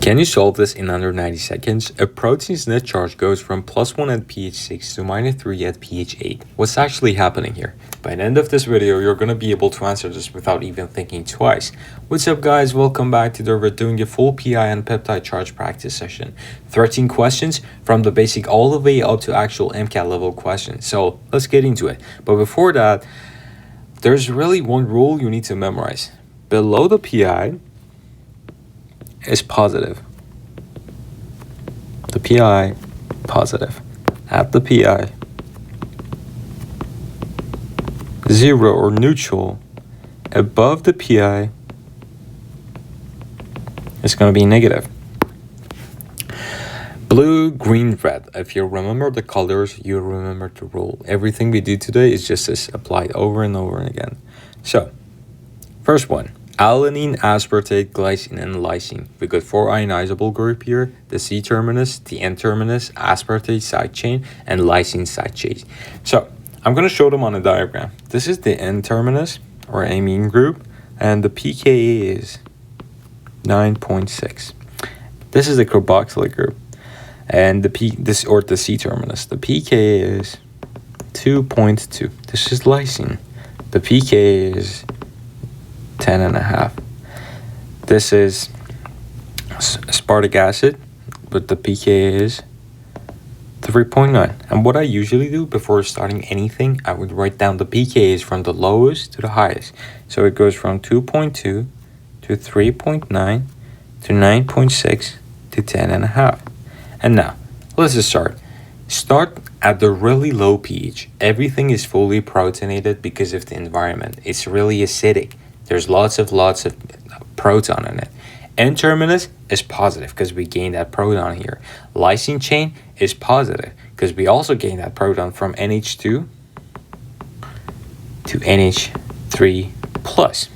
Can you solve this in under 90 seconds? A protein's net charge goes from +1 at pH 6 to -3 at pH 8. What's actually happening here? By the end of this video, you're going to be able to answer this without even thinking twice. What's up guys, welcome back. Today we're doing a full PI and peptide charge practice session. 13 questions from the basic all the way up to actual MCAT level questions. So let's get into it. But before that, there's really one rule you need to memorize. Below the PI is positive. The PI positive. At the PI, 0 or neutral. Above the PI, it's going to be negative. Blue, green, red. If you remember the colors, you remember the rule. Everything we do today is just this applied over and over again. So, first one. Alanine, aspartate, glycine, and lysine. We got 4 ionizable group here. The C terminus, the N terminus, aspartate side chain, and lysine side chain. So I'm going to show them on a diagram. This is the N terminus or amine group, and the pKa is 9.6. This is the carboxylic group, and the C terminus. The pKa is 2.2. This is lysine. The pKa is 10.5. This is aspartic acid, but the pKa is 3.9. And what I usually do before starting anything, I would write down the pKa's from the lowest to the highest. So it goes from 2.2 to 3.9 to 9.6 to 10.5. And now, let's just start. Start at the really low pH. Everything is fully protonated because of the environment. It's really acidic. There's lots of proton in it. N terminus is positive because we gained that proton here. Lysine chain is positive because we also gained that proton from NH2 to NH3 plus.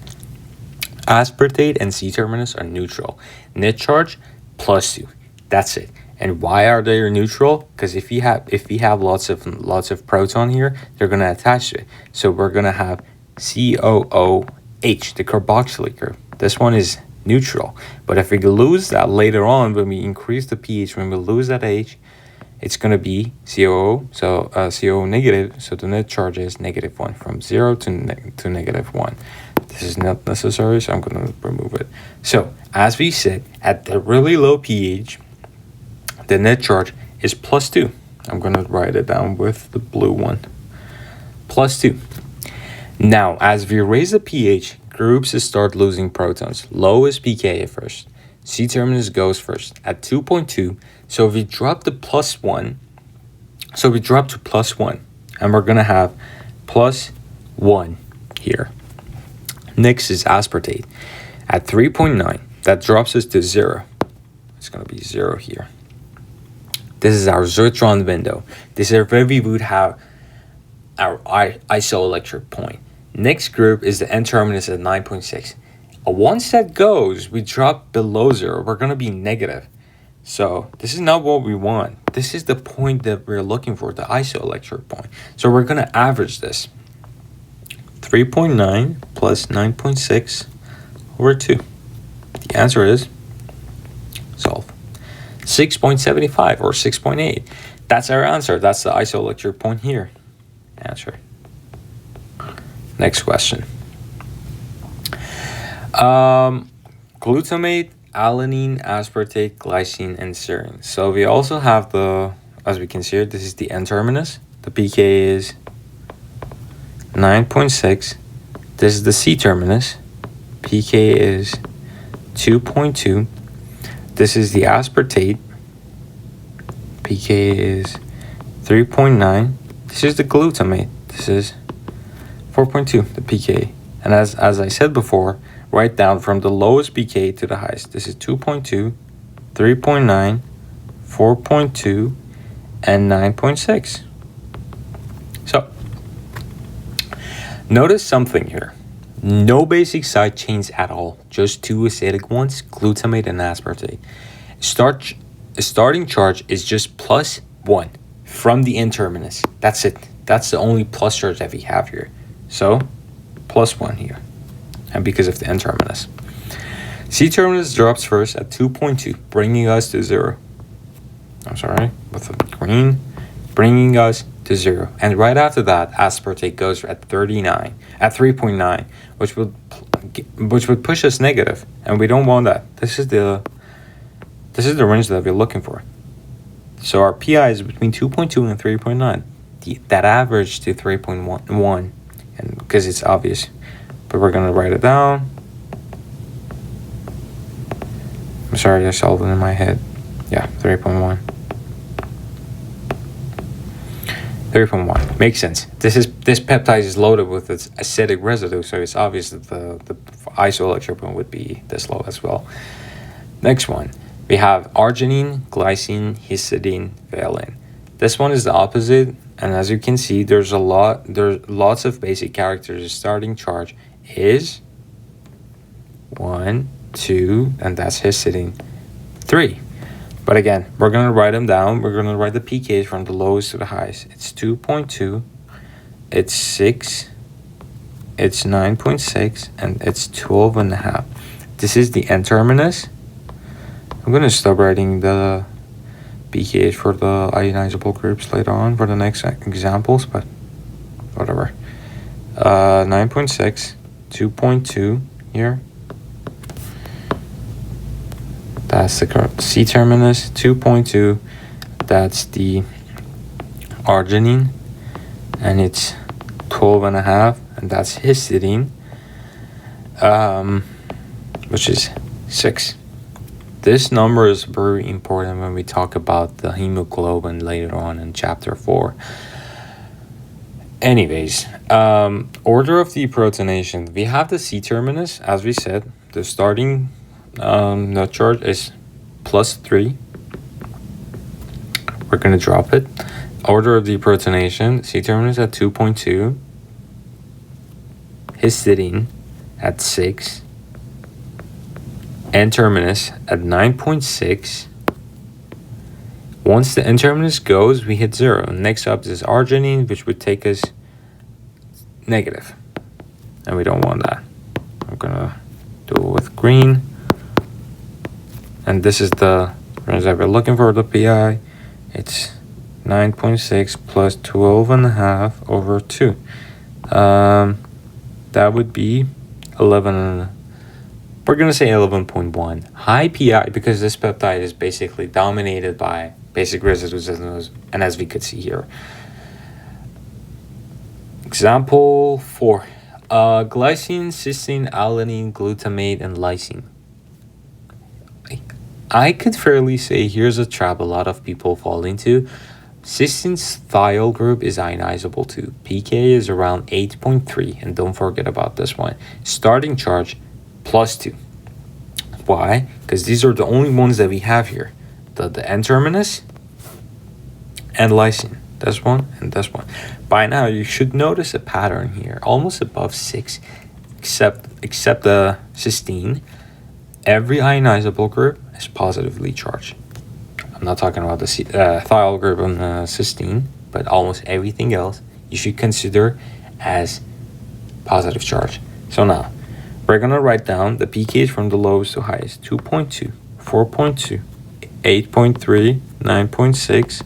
Aspartate and C terminus are neutral. Net charge +2. That's it. And why are they neutral? Because if we have lots of proton here, they're gonna attach to it. So we're gonna have COOH, the carboxylic group. This one is neutral. But if we lose that later on, when we increase the pH, when we lose that H, it's going to be COO, so COO negative, so the net charge is -1 from 0 to -1. This is not necessary, so I'm going to remove it. So, as we said, at the really low pH, the net charge is +2. I'm going to write it down with the blue one. +2. Now, as we raise the pH, groups start losing protons. Lowest pKa first. C terminus goes first at 2.2. So we drop the +1. So we drop to +1. And we're going to have +1 here. Next is aspartate. At 3.9, that drops us to 0. It's going to be 0 here. This is our Zwitterion window. This is where we would have our isoelectric point. Next group is the N terminus at 9.6. Once that goes, we drop below 0. We're going to be negative. So this is not what we want. This is the point that we're looking for, the isoelectric point. So we're going to average this. 3.9 plus 9.6 over 2. The answer is solve. 6.75 or 6.8. That's our answer. That's the isoelectric point here. Answer. Next question. Glutamate, alanine, aspartate, glycine, and serine. So we also have the, as we can see here, this is the N terminus. The pKa is 9.6. This is the C terminus. pKa is 2.2. This is the aspartate. pKa is 3.9. This is the glutamate. This is 4.2, the pKa. And as I said before, write down from the lowest pKa to the highest. This is 2.2, 3.9, 4.2, and 9.6. So, notice something here. No basic side chains at all. Just 2 acidic ones, glutamate and aspartate. Starting charge is just +1 from the N terminus. That's it. That's the only plus charge that we have here. So, +1 here. And because of the N terminus. C-terminus drops first at 2.2, bringing us to 0. I'm sorry, with the green, bringing us to 0. And right after that, aspartate goes at 3.9, which would push us negative, and we don't want that. This is the range that we're looking for. So our PI is between 2.2 and 3.9. That average to 3.1, and because it's obvious, but we're gonna write it down. I'm sorry, I solved it in my head. Yeah, 3.1. 3.1 makes sense. This peptide is loaded with its acidic residue, so it's obvious that the isoelectric one would be this low as well. Next one, we have arginine, glycine, histidine, valine. This one is the opposite, and as you can see, there's lots of basic characters. The starting charge is 1, 2, and that's histidine, 3. But again, we're going to write them down. We're going to write the pKs from the lowest to the highest. It's 2.2, it's 6, it's 9.6, and it's 12.5. This is the N-terminus. I'm going to stop writing the pKs for the ionizable groups later on for the next examples, but whatever. 9.6, 2.2 here. That's the C-terminus, 2.2. That's the arginine, and it's 12.5, and that's histidine, which is 6. This number is very important when we talk about the hemoglobin later on in chapter 4. Anyways, order of deprotonation. We have the C-terminus, as we said. The starting net charge is +3. We're going to drop it. Order of deprotonation, C-terminus at 2.2. Histidine at 6. N-terminus at 9.6. Once the N-terminus goes, we hit 0. Next up is arginine, which would take us negative. And we don't want that. I'm going to do it with green. And this is the range that we're looking for, the PI. It's 9.6 plus 12.5 over 2. That would be 11. We're going to say 11.1. High PI, because this peptide is basically dominated by basic residues, and as we could see here. Example 4. Glycine, cysteine, alanine, glutamate, and lysine. I could fairly say here's a trap a lot of people fall into. Cysteine's thiol group is ionizable too. pK is around 8.3, and don't forget about this one. Starting charge +2. Why? Because these are the only ones that we have here. The N-terminus and lysine. This one and this one. By now, you should notice a pattern here, almost above 6, except the cysteine. Every ionizable group is positively charged. I'm not talking about the thiol group on the cysteine, but almost everything else you should consider as positive charge. So now, we're going to write down the pKs from the lowest to highest. 2.2, 4.2, 8.3, 9.6,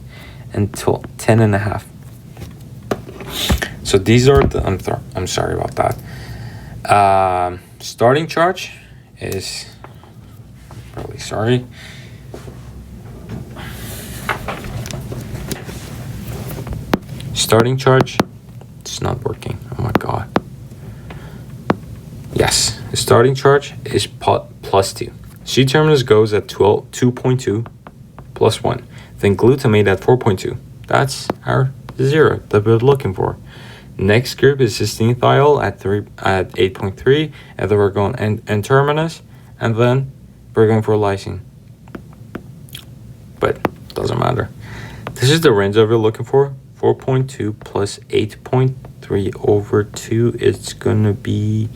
and 10.5. So these are the, I'm sorry about that. Starting charge is, really sorry. Starting charge, it's not working. Oh my God. Yes, the starting charge is +2. C-terminus goes at 2.2 plus 1. Then glutamate at 4.2. That's our 0 that we're looking for. Next group is cysteine thiol at 8.3, and then we're going N-terminus, and then we're going for lysine. But doesn't matter. This is the range that we're looking for. 4.2 plus 8.3 over 2. It's gonna be,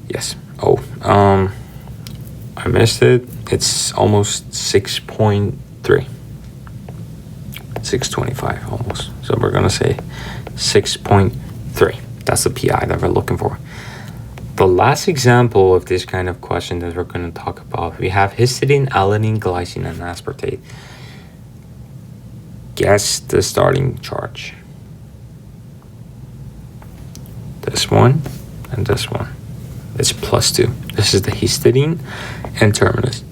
yes. Oh, I missed it. It's almost 6.3. 625 almost. So we're gonna say 6.3. That's the PI that we're looking for. The last example of this kind of question that we're going to talk about, we have histidine, alanine, glycine, and aspartate. Guess the starting charge. This one and this one. It's +2. This is the histidine and terminus.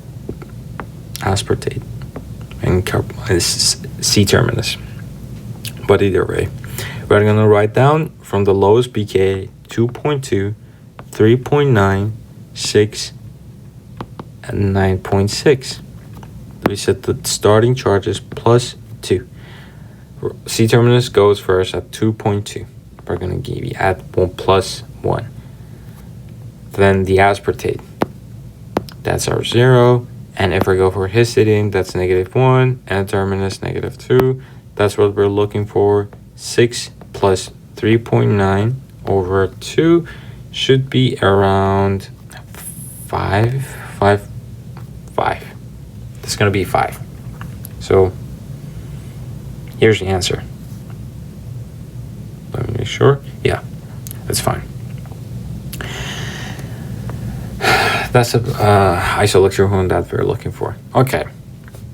Aspartate. And this is C-terminus. But either way, we're going to write down from the lowest pK 2.2, 3.9, 6, and 9.6. We said the starting charge is +2. C-terminus goes first at 2.2. We're going to give you at +1. Then the aspartate, that's our 0. And if we go for histidine, that's -1, and terminus -2. That's what we're looking for. 6 plus 3.9 over 2 should be around 5. It's going to be 5. So here's the answer. Let me make sure. Yeah, that's fine. That's a isoelectric one that we're looking for. Okay.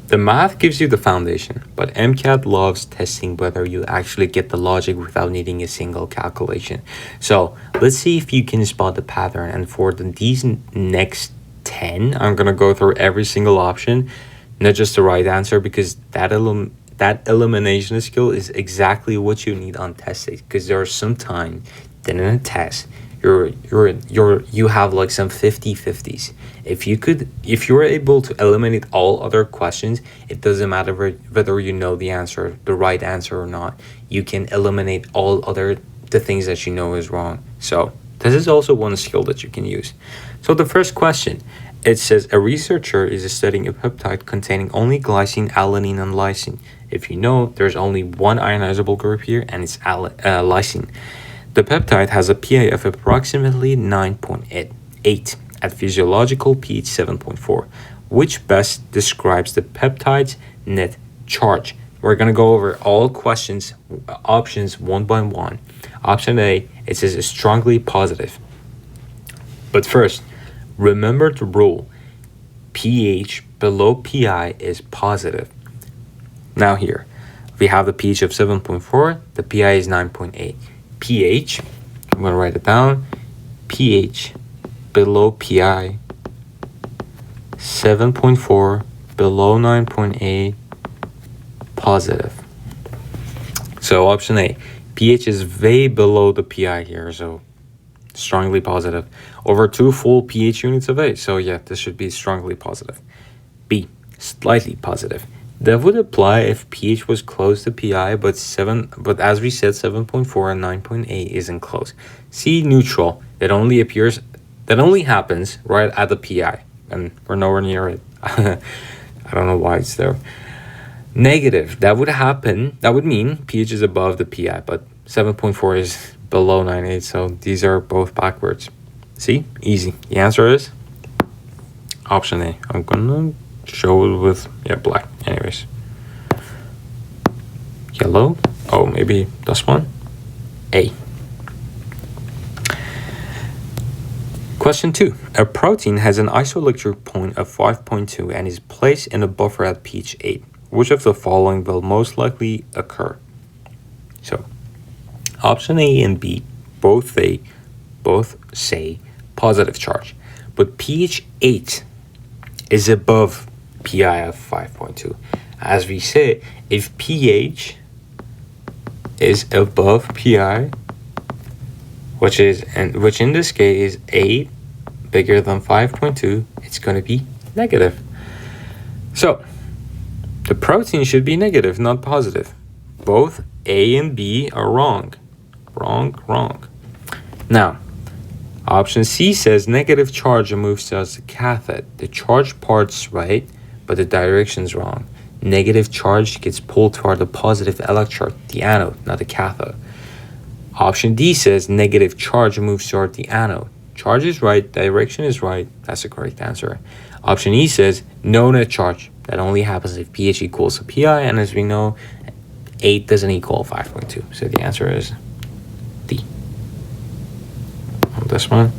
The math gives you the foundation, but MCAT loves testing whether you actually get the logic without needing a single calculation. So let's see if you can spot the pattern. And for these next 10, I'm going to go through every single option, not just the right answer, because that elimination skill is exactly what you need on test days. Because there are some time that in a test, you have like some 50-50s. If you're able to eliminate all other questions, it doesn't matter whether you know the right answer or not. You can eliminate all the things that you know is wrong. So this is also one skill that you can use. So the first question, it says a researcher is studying a peptide containing only glycine, alanine, and lysine. If you know, there's only one ionizable group here, and it's lysine. The peptide has a pH of approximately 9.8 at physiological pH 7.4, which best describes the peptide's net charge. We're going to go over all options one by one. Option A, it says strongly positive. But first, remember the rule. pH below PI is positive. Now here, we have the pH of 7.4, the PI is 9.8. pH, I'm going to write it down, pH below PI, 7.4, below 9.8, positive. So option A, pH is way below the PI here, so strongly positive. Over 2 full pH units of A, so yeah, this should be strongly positive. B, slightly positive. That would apply if pH was close to PI, but as we said, 7.4 and 9.8 isn't close. C, neutral. That only happens right at the PI, and we're nowhere near it. I don't know why it's there. Negative. That would mean pH is above the PI, but 7.4 is below 9.8, so these are both backwards. See? Easy. The answer is option A. I'm gonna show it with black. Anyways, yellow. Oh, maybe this one. A. Question 2. A protein has an isoelectric point of 5.2 and is placed in a buffer at pH 8. Which of the following will most likely occur? So, option A and B both say positive charge, but pH 8 is above PI of 5.2. As we say, if pH is above PI, which in this case is 8 bigger than 5.2, it's going to be negative. So the protein should be negative, not positive. Both A and B are wrong. Wrong. Now, option C says negative charge moves towards the cathode. The charged part's right, but the direction's wrong. Negative charge gets pulled toward the positive electrode, the anode, not the cathode. Option D says negative charge moves toward the anode. Charge is right, direction is right. That's the correct answer. Option E says no net charge. That only happens if pH equals to PI, and as we know, 8 doesn't equal 5.2. So the answer is D. On this one,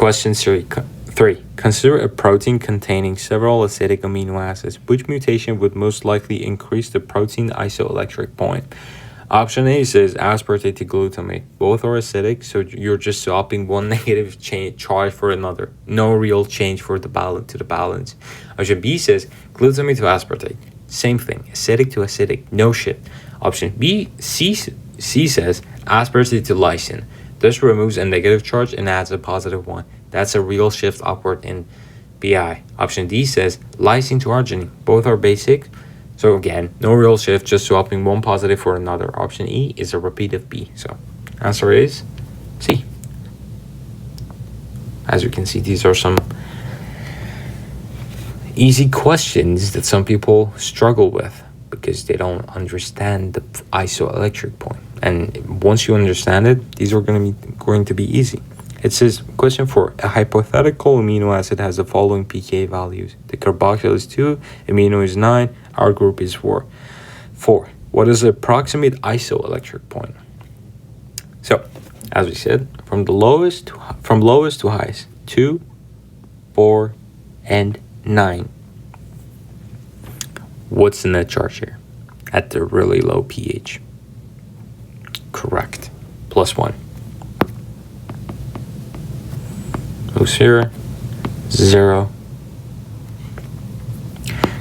Question 3. Consider a protein containing several acidic amino acids. Which mutation would most likely increase the protein isoelectric point? Option A says aspartate to glutamate. Both are acidic, so you're just swapping one negative charge for another. No real change for the balance. Option B says glutamate to aspartate. Same thing, acidic to acidic. No shit. Option C says aspartate to lysine. This removes a negative charge and adds a positive one. That's a real shift upward in BI. Option D says lysine to arginine. Both are basic. So again, no real shift, just swapping one positive for another. Option E is a repeat of B. So answer is C. As you can see, these are some easy questions that some people struggle with because they don't understand the isoelectric point. And once you understand it, these are going to be easy. It says, question 4, a hypothetical amino acid has the following pK values. The carboxyl is 2, amino is 9, our group is 4. 4. What is the approximate isoelectric point? So, as we said, from lowest to highest, 2, 4, and 9. What's the net charge here at the really low pH? Correct. +1. Moves here, 0.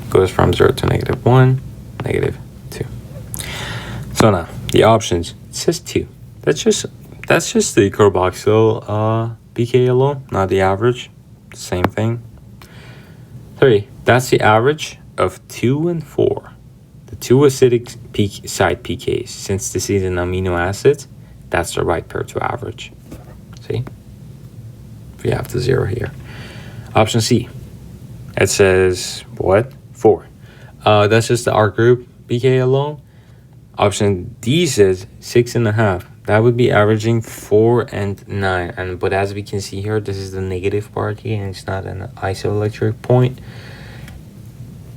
Goes from 0 to -1, -2. So now the options. It says 2. That's just the carboxyl pK alone, not the average. Same thing. 3. That's the average of 2 and 4. The 2 acidic side pKs. Since this is an amino acid, that's the right pair to average. See? We have the 0 here. Option C. It says what? 4. That's just the R group pK alone. Option D says 6.5. That would be averaging 4 and 9. But as we can see here, this is the negative part here, and it's not an isoelectric point.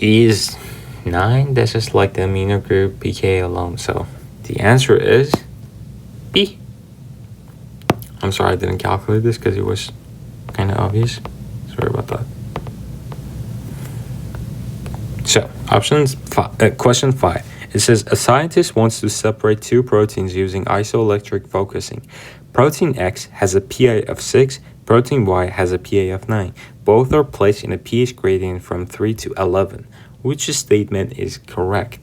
Is 9. That's just like the amino group pK alone. So the answer is B. I'm sorry I didn't calculate this because it was kind of obvious. Sorry about that. So, question 5. It says a scientist wants to separate two proteins using isoelectric focusing. Protein X has a pI of 6, protein Y has a pA of 9. Both are placed in a pH gradient from 3 to 11. Which statement is correct?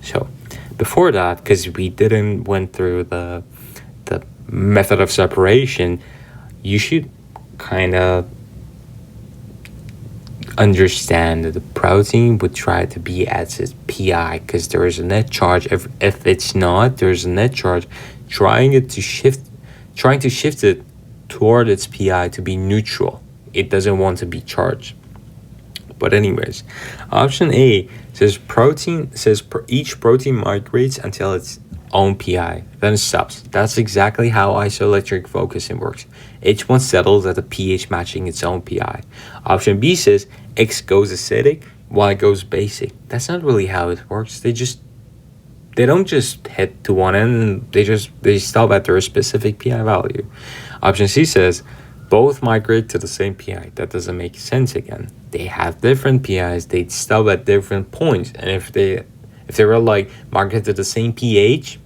So, before that, because we didn't went through the method of separation, you should kind of understand that the protein would try to be at its pI because there is a net charge. If it's not, there's a net charge trying to shift it toward its pI to be neutral. It doesn't want to be charged. But anyways, option A says each protein migrates until its own pI, then it stops. That's exactly how isoelectric focusing works. Each one settles at a pH matching its own pI. Option B says X goes acidic, Y goes basic. That's not really how it works. They don't just head to one end, they stop at their specific pI value. Option C says both migrate to the same pI. That doesn't make sense again. They have different pIs, they stop at different points, and if they were like migrate to the same pH,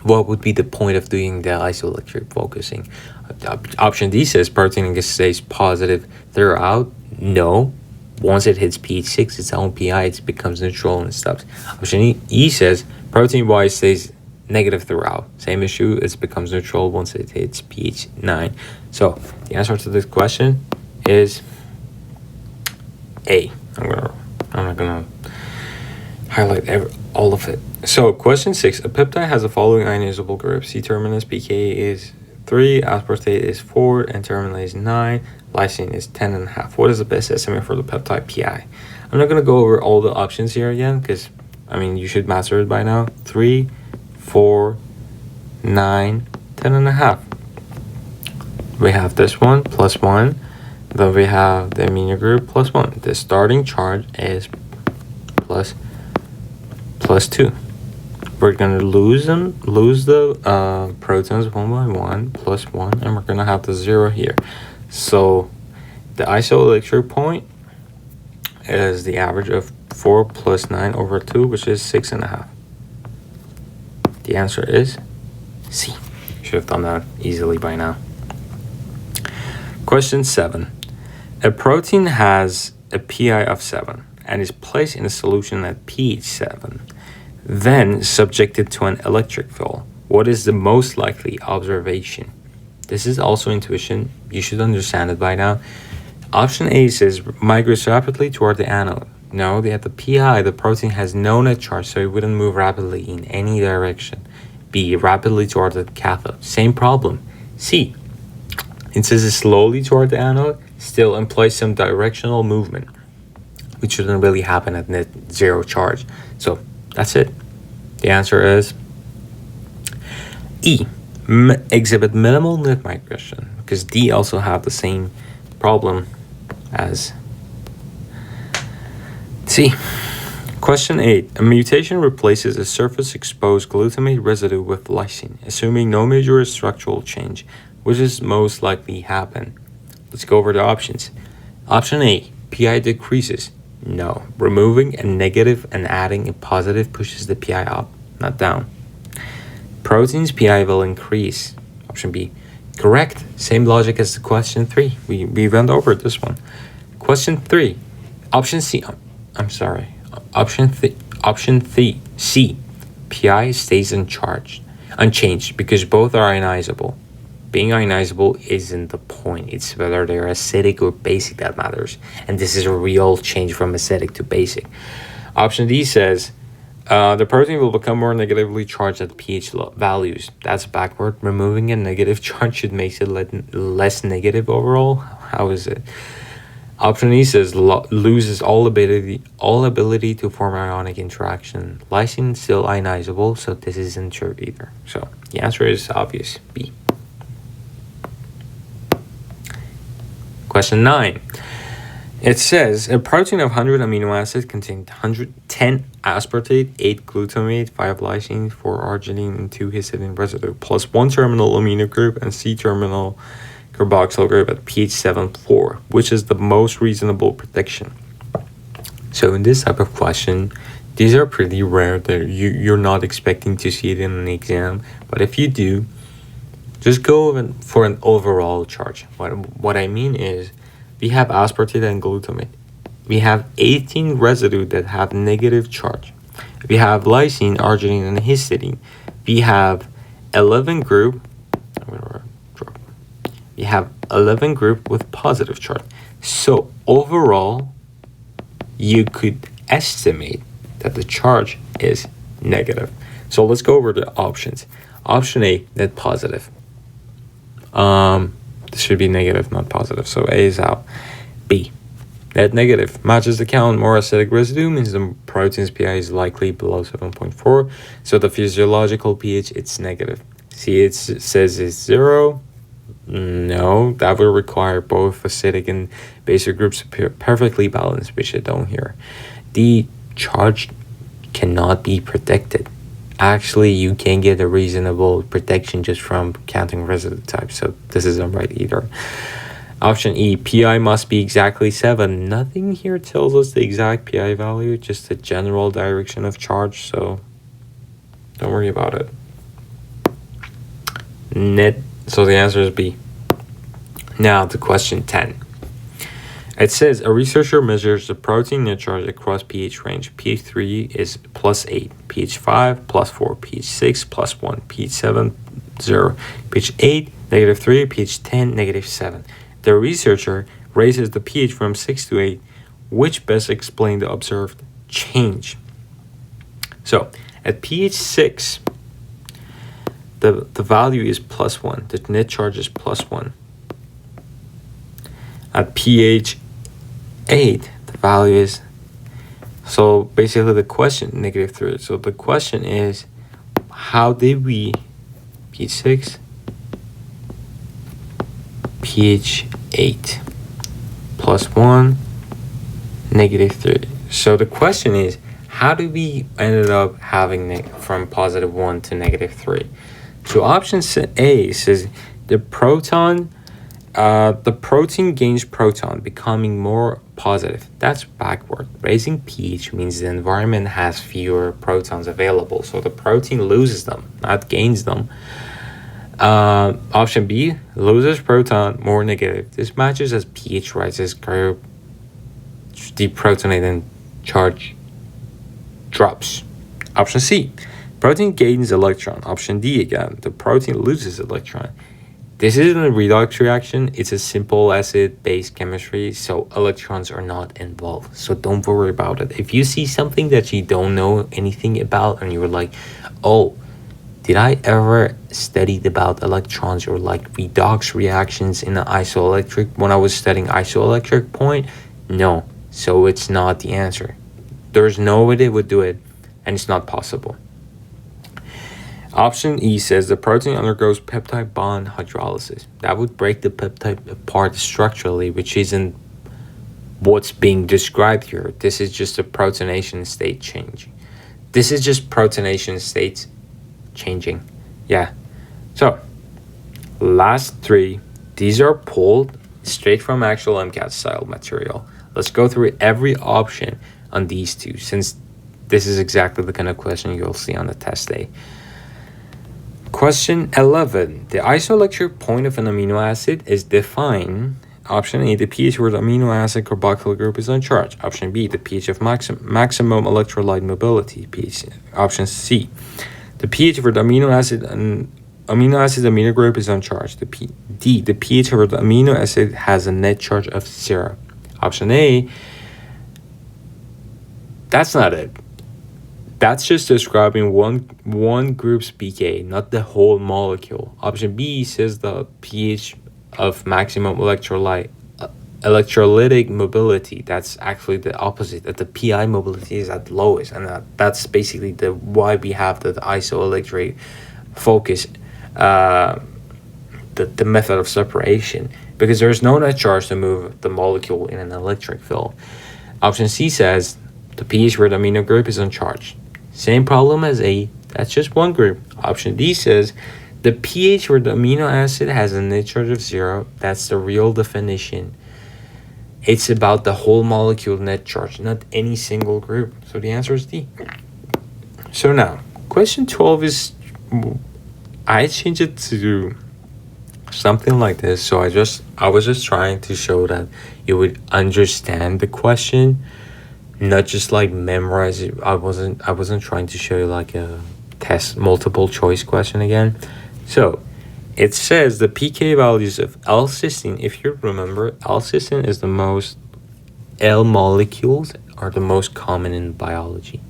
what would be the point of doing the isoelectric focusing? Option D says protein stays positive throughout. No. Once it hits pH 6, its own pI, it becomes neutral and stops. Option E says protein Y stays negative throughout. Same issue, it becomes neutral once it hits pH 9. So the answer to this question is A. I'm not gonna highlight all of it. So question 6, a peptide has the following ionizable group. C-terminus pK is 3, aspartate is 4, and terminal is 9, lysine is 10.5. What is the best estimate for the peptide pI? I'm not going to go over all the options here again because, you should master it by now. 3, 4, 9, 10.5. We have this one, +1. Then we have the amino group, +1. The starting charge is +2. We're going to lose the protons one by one, +1, and we're going to have the 0 here. So the isoelectric point is the average of 4 plus 9 over 2, which is 6.5. The answer is C. Should have done that easily by now. Question 7. A protein has a pI of 7 and is placed in a solution at pH 7, then subjected to an electric field. What is the most likely observation? This is also intuition. You should understand it by now. Option A says migrates rapidly toward the anode. No, at the pI, the protein has no net charge, so it wouldn't move rapidly in any direction. B, rapidly toward the cathode. Same problem. C, it says it's slowly toward the anode, still implies some directional movement, which shouldn't really happen at net zero charge. So that's it. The answer is E, exhibit minimal net migration, because D also have the same problem as C. Question 8. A mutation replaces a surface-exposed glutamate residue with lysine, assuming no major structural change, which is most likely happen. Let's go over the options. Option A, pI decreases. No. Removing a negative and adding a positive pushes the pI up, not down. Proteins pI will increase. Option B. Correct. Same logic as the question 3. We went over this one. Question 3. Option C. Option C. pI stays unchanged because both are ionizable. Being ionizable isn't the point. It's whether they're acidic or basic that matters. And this is a real change from acidic to basic. Option D says the protein will become more negatively charged at pH values. That's backward. Removing a negative charge should make it less negative overall. How is it? Option E says loses all ability to form ionic interaction. Lysine is still ionizable, so this isn't true either. So the answer is obvious, B. Question 9. It says a protein of 100 amino acids contains 110 aspartate, 8 glutamate, 5 lysine, 4 arginine, and 2 histidine residue, plus 1 terminal amino group and C terminal carboxyl group at pH 7.4, which is the most reasonable prediction. So in this type of question, these are pretty rare that you're not expecting to see it in an exam, but if you do, just go for an overall charge. What I mean is, we have aspartate and glutamate. We have 18 residue that have negative charge. We have lysine, arginine, and histidine. We have 11 group. We have 11 group with positive charge. So overall, you could estimate that the charge is negative. So let's go over the options. Option A, net positive. This should be negative, not positive. So A is out. B, net negative. Matches the count. More acidic residue means the protein's pI is likely below 7.4. So the physiological pH, it's negative. C, it says it's 0. No, that would require both acidic and basic groups to appear perfectly balanced, which I don't hear. D, charge cannot be predicted. Actually, you can get a reasonable prediction just from counting residue types, so this isn't right either. Option E, pI must be exactly 7. Nothing here tells us the exact pI value, just the general direction of charge, so don't worry about it. So the answer is B. Now to question 10. It says a researcher measures the protein net charge across pH range. pH 3 is plus 8, pH 5 plus 4, pH 6 plus 1, pH 7 0, pH 8 negative 3, pH 10 negative 7. The researcher raises the pH from 6 to 8, which best explain the observed change. So at pH 6, the value is plus 1. The net charge is plus 1. At pH 8, the value is, so basically the question, negative 3. So the question is, how did we, pH 6, pH 8, plus 1, negative 3. So the question is, how do we ended up having from positive 1 to negative 3? So option A says the proton The protein gains proton, becoming more positive. That's backward. Raising pH means the environment has fewer protons available, so the protein loses them, not gains them. Option B, loses proton, more negative. This matches as pH rises, deprotonated charge drops. Option C, protein gains electron. Option D again, the protein loses electron. This isn't a redox reaction, it's a simple acid-base chemistry, so electrons are not involved. So don't worry about it. If you see something that you don't know anything about and you're like, oh, did I ever study about electrons or like redox reactions in the isoelectric when I was studying isoelectric point? No, so it's not the answer. There's no way they would do it, and it's not possible. Option E says the protein undergoes peptide bond hydrolysis. That would break the peptide apart structurally, which isn't what's being described here. This is just a protonation state change. This is just protonation states changing. Yeah. So, last three. These are pulled straight from actual MCAT style material. Let's go through every option on these two, since this is exactly the kind of question you'll see on the test day. Question 11. The isoelectric point of an amino acid is defined. Option A, the pH where the amino acid carboxyl group is uncharged. Option B, the pH of maximum electrolyte mobility. pH. Option C, the pH where the amino acid's amino group is uncharged. D, the pH where the amino acid has a net charge of 0. Option A, that's not it. That's just describing one group's pK, not the whole molecule. Option B says the pH of maximum electrolytic mobility. That's actually the opposite. That the pi mobility is at lowest, and that's basically the why we have the isoelectric focus, the method of separation, because there's no net charge to move the molecule in an electric field. Option C says the pH where the amino group is uncharged. Same problem as A, that's just one group. Option D says the pH where the amino acid has a net charge of 0. That's the real definition. It's about the whole molecule net charge, not any single group. So the answer is D. So now, question 12 is, I changed it to something like this. So I was just trying to show that you would understand the question, not just like memorize it. I wasn't trying to show you like a test multiple choice question again. So it says the pK values of L-cysteine. If you remember, L-cysteine is the most, L molecules are the most common in biology.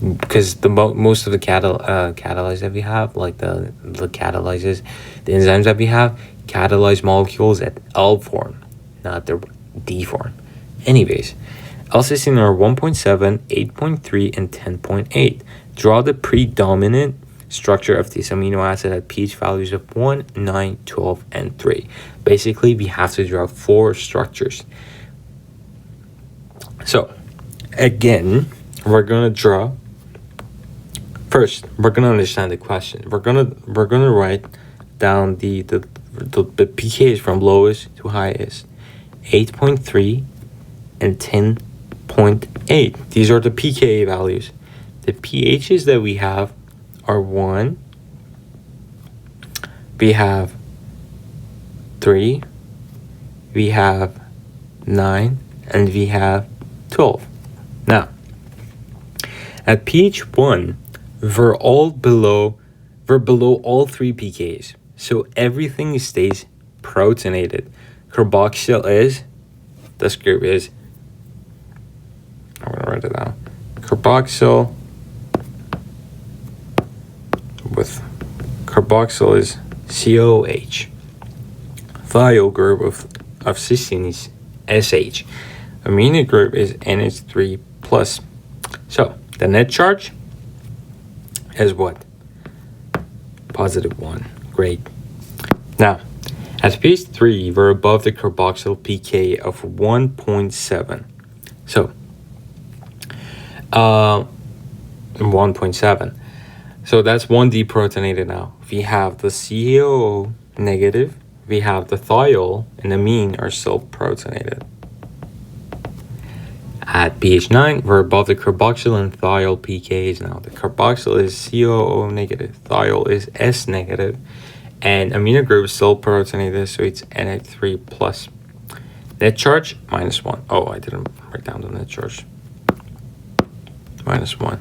Because most of the catalyzes that we have, like the catalyzes, the enzymes that we have, catalyze molecules at L form, not the D form. Anyways, L-cysteine are 1.7, 8.3, and 10.8. Draw the predominant structure of this amino acid at pH values of 1, 9, 12, and 3. Basically, we have to draw 4 structures. So, again, we're gonna draw. First, we're gonna understand the question. We're gonna write down the pKs from lowest to highest. 8.3 and 10.8. These are the pKa values. The pHs that we have are 1, we have 3, we have 9, and we have 12. Now, at pH 1, we're below all 3 pKs. So everything stays protonated. Carboxyl is, this group is, I'm gonna write it down. Carboxyl is COH. Thiol group of cysteine is SH. Amino group is NH3+. So the net charge is what? +1. Great. Now, at pH 3, we're above the carboxyl pK of 1.7. So, 1.7. So that's one deprotonated now. We have the CaO negative, we have the thiol and amine are still protonated. At pH 9, we're above the carboxyl and thiol pKs now. The carboxyl is COO negative, thiol is S negative, and amino group is still protonated, so it's Na3 plus. Net charge, -1. Oh, I didn't write down the net charge. -1.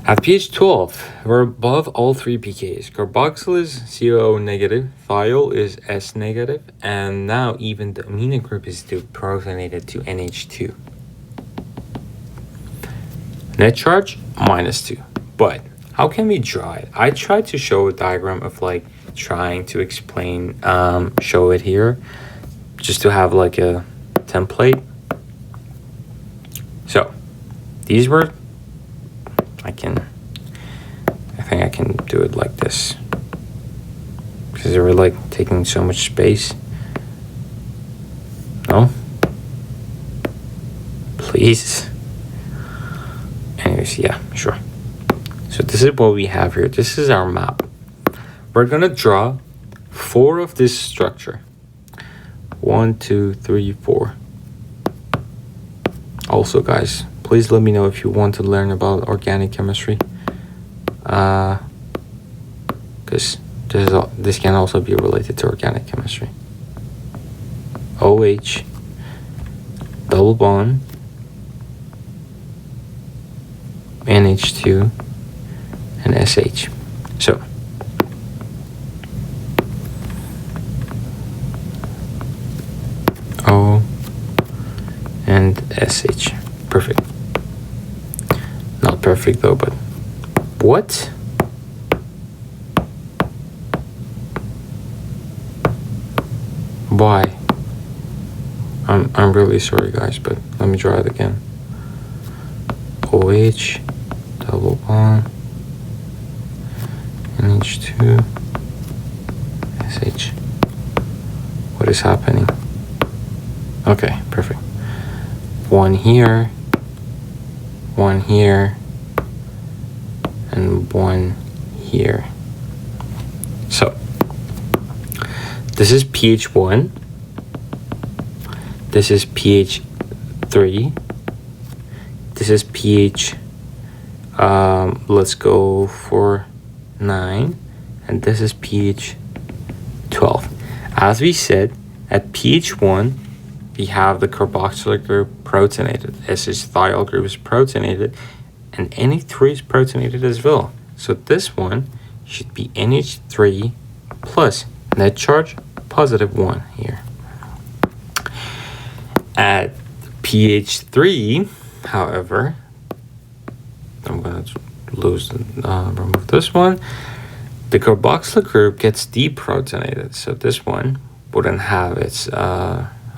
At pH 12, we're above all three pKs. Carboxyl is COO negative, thiol is S negative, and now even the amino group is deprotonated to NH2. Net charge, -2. But how can we draw it? I tried to show a diagram of like trying to explain, show it here, just to have like a template. So these were, I think I can do it like this, because they were like taking so much space. No? Please? Anyways, yeah, sure. So this is what we have here. This is our map. We're gonna draw 4 of this structure. 1, 2, 3, 4. Also, guys, please let me know if you want to learn about organic chemistry, because this can also be related to organic chemistry. OH, double bond, NH2, and SH. So O and SH. Perfect. Not perfect though, but what? Why? I'm really sorry, guys, but let me draw it again. OH, double bond, NH2, SH. What is happening? Okay, perfect. 1 here, 1 here, and 1 here. So this is pH 1, this is pH 3, this is pH, let's go for 9, and this is pH 12. As we said, at pH 1, we have the carboxylic group protonated. SH thiol group is protonated, and NH3 is protonated as well. So this one should be NH3 plus net charge +1 here. At pH 3, however, I'm going to remove this one. The carboxyl group gets deprotonated, so this one wouldn't have its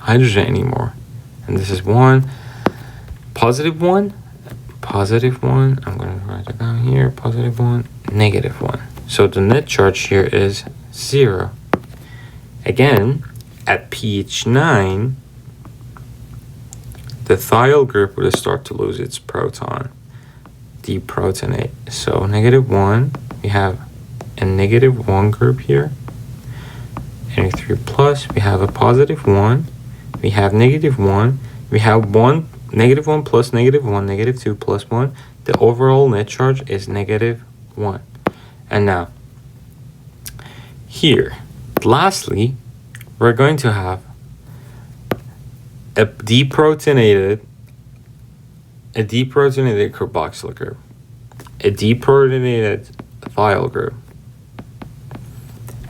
hydrogen anymore. And this is +1, +1. I'm going to write it down here. +1, -1. So the net charge here is 0. Again, at pH 9, the thiol group would start to lose its proton, deprotonate. So -1, we have a -1 group here. NH3 plus, we have a +1, we have -1, we have -1 plus -1, -2 plus 1. The overall net charge is -1. And now, here, lastly, we're going to have a deprotonated carboxyl group, a deprotonated thiol group,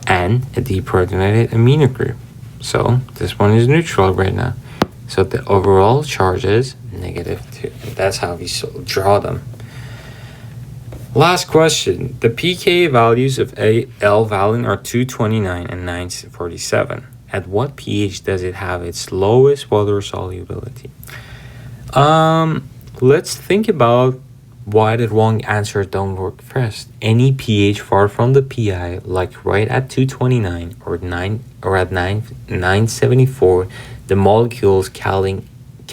and a deprotonated amino group. So this one is neutral right now. So the overall charge is -2. That's how we draw them. Last question. The pKa values of L-valine are 229 and 947. At what pH does it have its lowest water solubility? Let's think about why the wrong answers don't work first. Any pH far from the pi, like right at 229 or at 974, the molecules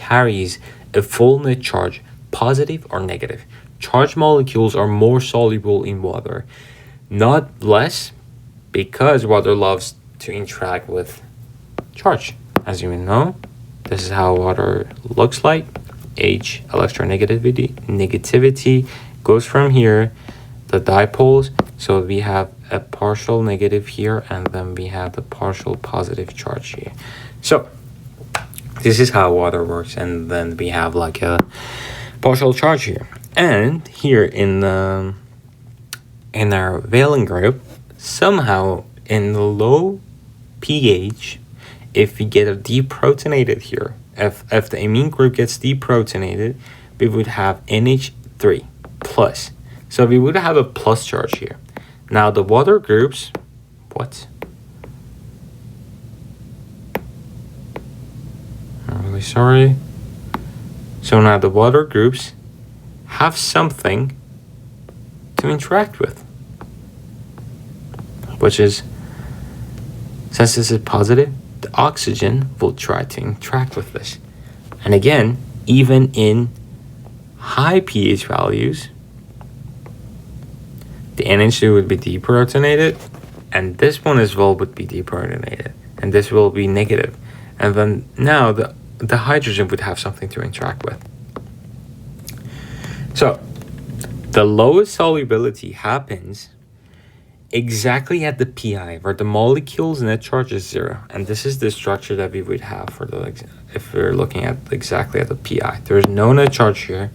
carries a full net charge, positive or negative. charged molecules are more soluble in water, not less, because water loves to interact with charge. As you know, this is how water looks like. H, electronegativity goes from here, the dipoles, so we have a partial negative here, and then we have the partial positive charge here. So this is how water works, and then we have like a partial charge here. And here in our valent group, somehow in the low pH, if we get a deprotonated here, if the amine group gets deprotonated, we would have NH3 plus. So we would have a plus charge here. Now the water groups, what? I'm really sorry. So now the water groups have something to interact with, which is, since this is positive, the oxygen will try to interact with this. And again, even in high pH values, the NH2 would be deprotonated, and this one as well would be deprotonated, and this will be negative. And then now the hydrogen would have something to interact with. So the lowest solubility happens exactly at the pi, where the molecule's net charge is 0. And this is the structure that we would have for the, if we're looking at exactly at the pi. There's no net charge here.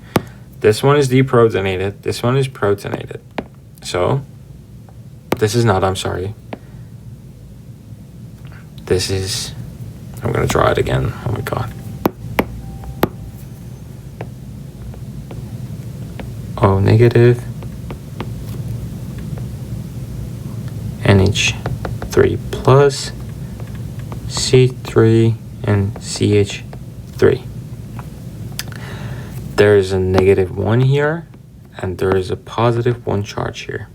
This one is deprotonated. This one is protonated. So this is not, I'm sorry. This is, I'm going to draw it again. Oh my God. O negative. NH3 plus, C3, and CH3. There is a -1 here, and there is a +1 charge here.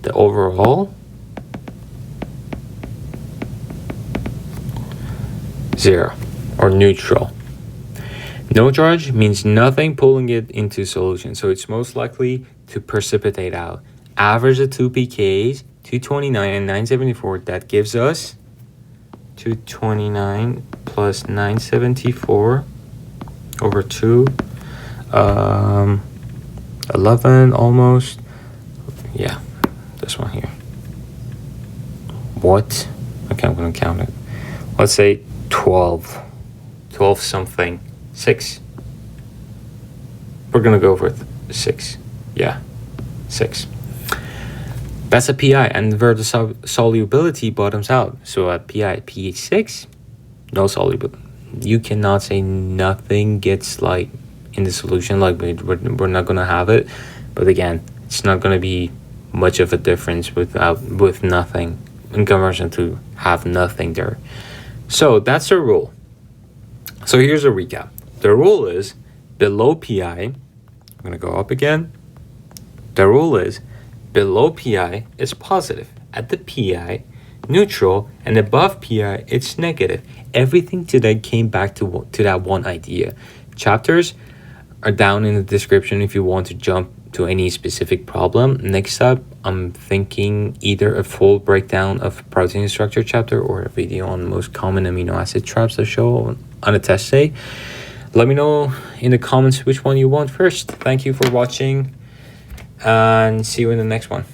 The overall, 0, or neutral. No charge means nothing pulling it into solution, so it's most likely to precipitate out. Average the 2 pKs, 229 and 974, that gives us 229 plus 974 over 2, 11 almost. Yeah, this one here. What? Okay, I'm going to count it. Let's say 12 something, 6. We're going to go with 6. Yeah, 6. That's a PI, and where the solubility bottoms out. So at PI, pH 6, no solubility. You cannot say nothing gets like in the solution, like we're not going to have it. But again, it's not going to be much of a difference with nothing in comparison to have nothing there. So that's the rule. So here's a recap. The rule is below PI, I'm going to go up again. The rule is below PI is positive. At the PI, neutral, and above PI, it's negative. Everything today came back to that one idea. Chapters are down in the description if you want to jump to any specific problem. Next up, I'm thinking either a full breakdown of protein structure chapter or a video on most common amino acid traps that show on a test day. Let me know in the comments which one you want first. Thank you for watching, and see you in the next one.